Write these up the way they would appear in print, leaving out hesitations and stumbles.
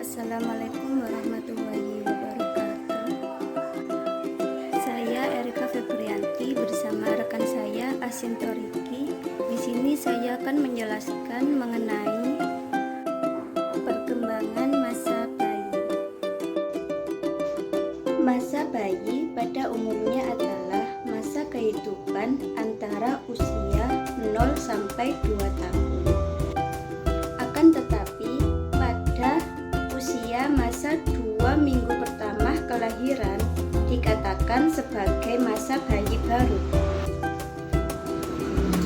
Assalamualaikum warahmatullahi wabarakatuh. Saya Erika Febrianti bersama rekan saya Asinto Riki. Di sini saya akan menjelaskan mengenai perkembangan masa bayi. Masa bayi pada umumnya adalah masa kehidupan antara usia 0 sampai 2 tahun. Akan tetapi pada usia masa 2 minggu pertama kelahiran dikatakan sebagai masa bayi baru.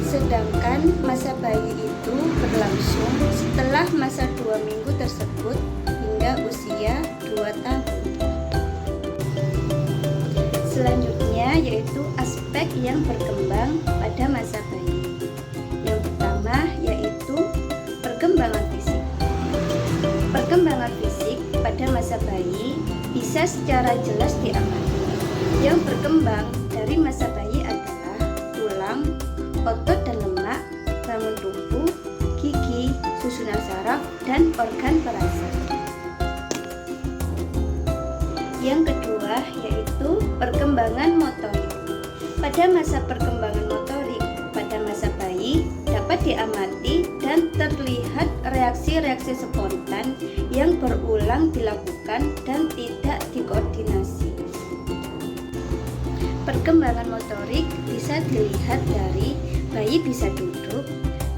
Sedangkan masa bayi itu berlangsung setelah masa 2 minggu tersebut hingga usia 2 tahun. Selanjutnya yaitu aspek yang berkembang pada masa bayi. Yang pertama yaitu perkembangan fisik. Perkembangan fisik pada masa bayi bisa secara jelas diamati. Yang berkembang dari masa bayi adalah tulang, otot dan lemak, bangun tubuh, gigi, susunan saraf, dan organ perasa. Yang kedua yaitu perkembangan motorik. Pada masa perkembangan motorik pada masa bayi dapat diamati dan terlihat reaksi-reaksi spontan yang berulang dilakukan dan tidak dikoordinasi. Perkembangan motorik bisa dilihat dari bayi bisa duduk,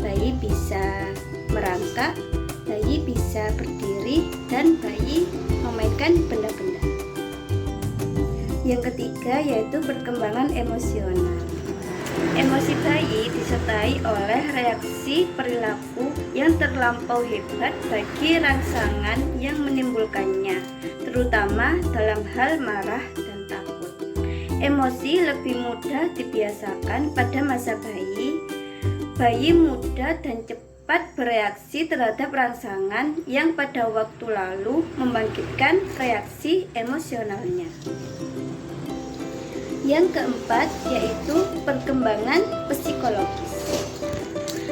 bayi bisa merangkak, bayi bisa berdiri, dan bayi memainkan benda-benda. Yang ketiga yaitu perkembangan emosional. Emosi bayi disertai oleh reaksi perilaku yang terlampau hebat bagi rangsangan yang menimbulkannya, terutama dalam hal marah dan takut. Emosi lebih mudah dibiasakan pada masa bayi. Bayi mudah dan cepat bereaksi terhadap rangsangan yang pada waktu lalu membangkitkan reaksi emosionalnya. Yang keempat yaitu perkembangan psikologis.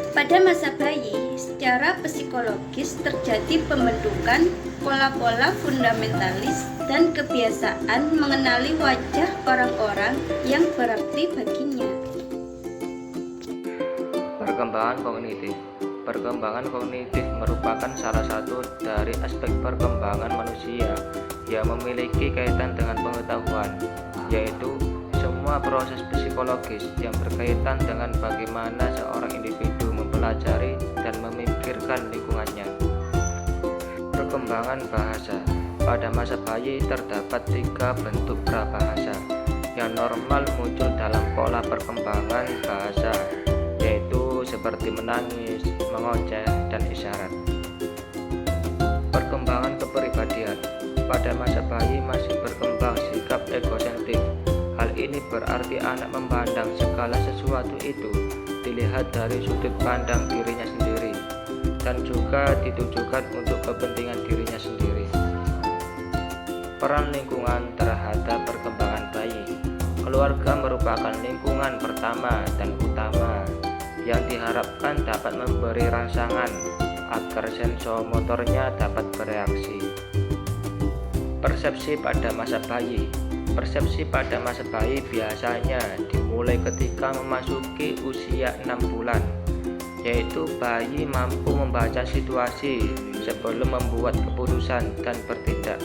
Pada masa bayi, secara psikologis terjadi pembentukan pola-pola fundamentalis dan kebiasaan mengenali wajah orang-orang yang berarti baginya. Perkembangan kognitif. Perkembangan kognitif merupakan salah satu dari aspek perkembangan manusia yang memiliki kaitan dengan pengetahuan, yaitu semua proses psikologis yang berkaitan dengan bagaimana seorang individu mempelajari dan memikirkan lingkungannya. Perkembangan bahasa. Pada masa bayi terdapat 3 bentuk prabahasa yang normal muncul dalam pola perkembangan bahasa, yaitu seperti menangis, mengoceh, dan isyarat. Perkembangan kepribadian. Pada masa bayi masih berkembang sikap egosentrik. Hal ini berarti anak memandang segala sesuatu itu dilihat dari sudut pandang dirinya sendiri dan juga ditujukan untuk kepentingan dirinya sendiri. Peran lingkungan terhadap perkembangan bayi. Keluarga merupakan lingkungan pertama dan utama yang diharapkan dapat memberi rangsangan agar sensomotornya dapat bereaksi. Persepsi pada masa bayi. Persepsi pada masa bayi biasanya dimulai ketika memasuki usia 6 bulan, yaitu bayi mampu membaca situasi sebelum membuat keputusan dan bertindak.